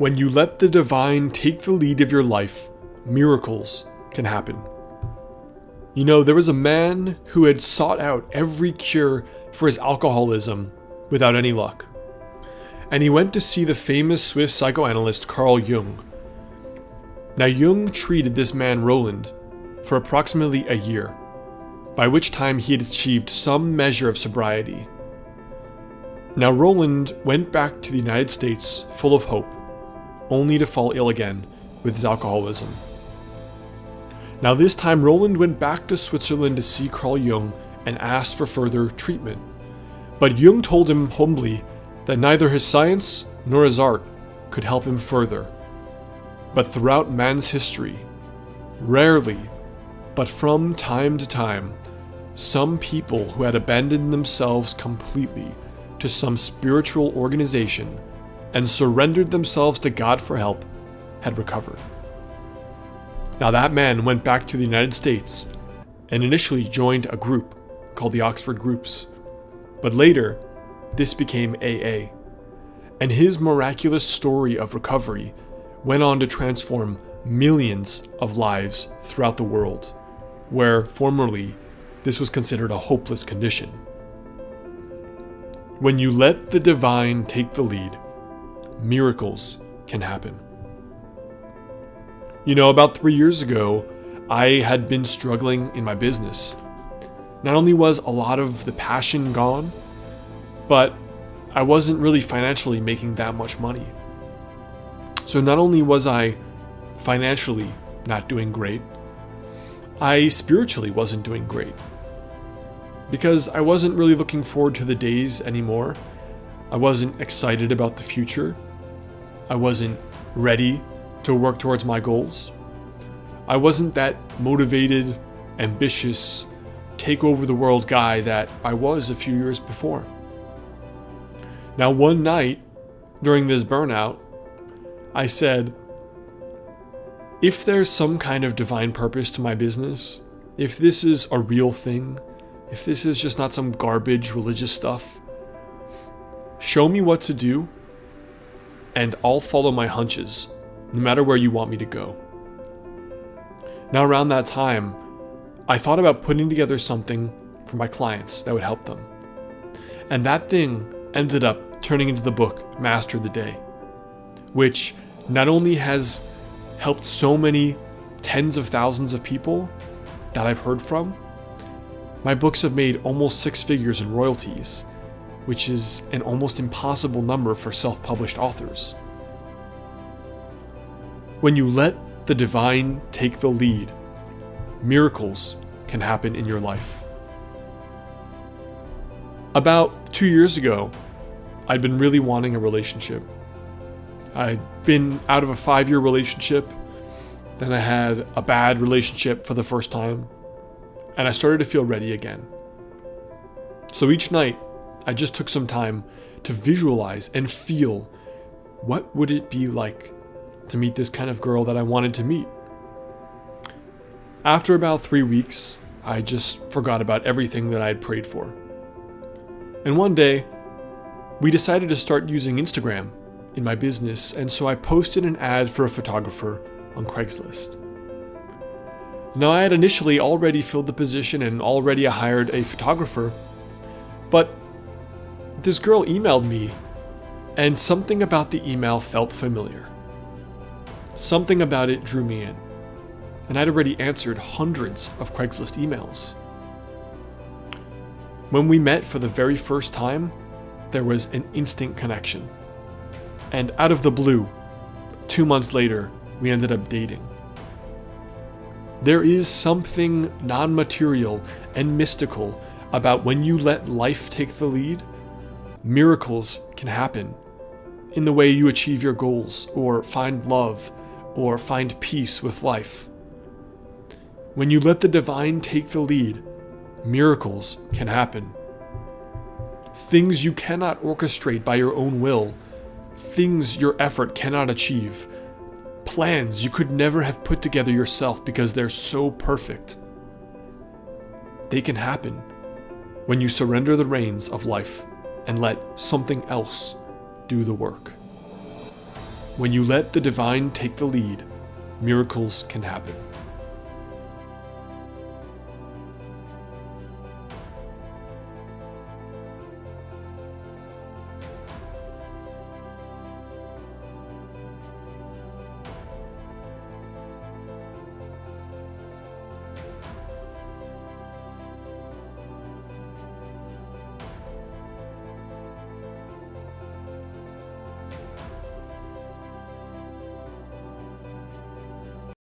When you let the divine take the lead of your life, miracles can happen. You know, there was a man who had sought out every cure for his alcoholism without any luck. And he went to see the famous Swiss psychoanalyst Carl Jung. Now, Jung treated this man Roland for approximately a year, by which time he had achieved some measure of sobriety. Now, Roland went back to the United States full of hope, only to fall ill again with his alcoholism. Now, this time Roland went back to Switzerland to see Carl Jung and asked for further treatment. But Jung told him humbly that neither his science nor his art could help him further. But throughout man's history, rarely, but from time to time, some people who had abandoned themselves completely to some spiritual organization and surrendered themselves to God for help had recovered. Now, that man went back to the United States and initially joined a group called the Oxford Groups. But later, this became AA. And his miraculous story of recovery went on to transform millions of lives throughout the world, where formerly this was considered a hopeless condition. When you let the divine take the lead, miracles can happen. You know, about 3 years ago, I had been struggling in my business. Not only was a lot of the passion gone, but I wasn't really financially making that much money. So not only was I financially not doing great, I spiritually wasn't doing great. Because I wasn't really looking forward to the days anymore. I wasn't excited about the future. I wasn't ready to work towards my goals. I wasn't that motivated, ambitious, take over the world guy that I was a few years before. Now, one night during this burnout, I said, if there's some kind of divine purpose to my business, if this is a real thing, if this is just not some garbage religious stuff, show me what to do, and I'll follow my hunches, no matter where you want me to go. Now, around that time, I thought about putting together something for my clients that would help them. And that thing ended up turning into the book, Master the Day, which not only has helped so many tens of thousands of people that I've heard from, my books have made almost 6 figures in royalties, which is an almost impossible number for self-published authors. When you let the divine take the lead, miracles can happen in your life. About 2 years ago, I'd been really wanting a relationship. I'd been out of a 5-year relationship, then I had a bad relationship for the first time, and I started to feel ready again. So each night, I just took some time to visualize and feel what would it be like to meet this kind of girl that I wanted to meet. After about 3 weeks, I just forgot about everything that I had prayed for. And one day, we decided to start using Instagram in my business, and so I posted an ad for a photographer on Craigslist. Now, I had initially already filled the position and already hired a photographer, but this girl emailed me, and something about the email felt familiar. Something about it drew me in, and I'd already answered hundreds of Craigslist emails. When we met for the very first time, there was an instant connection. And out of the blue, 2 months later, we ended up dating. There is something non-material and mystical about when you let life take the lead, miracles can happen in the way you achieve your goals or find love or find peace with life. When you let the divine take the lead, miracles can happen. Things you cannot orchestrate by your own will, things your effort cannot achieve, plans you could never have put together yourself because they're so perfect. They can happen when you surrender the reins of life and let something else do the work. When you let the divine take the lead, miracles can happen.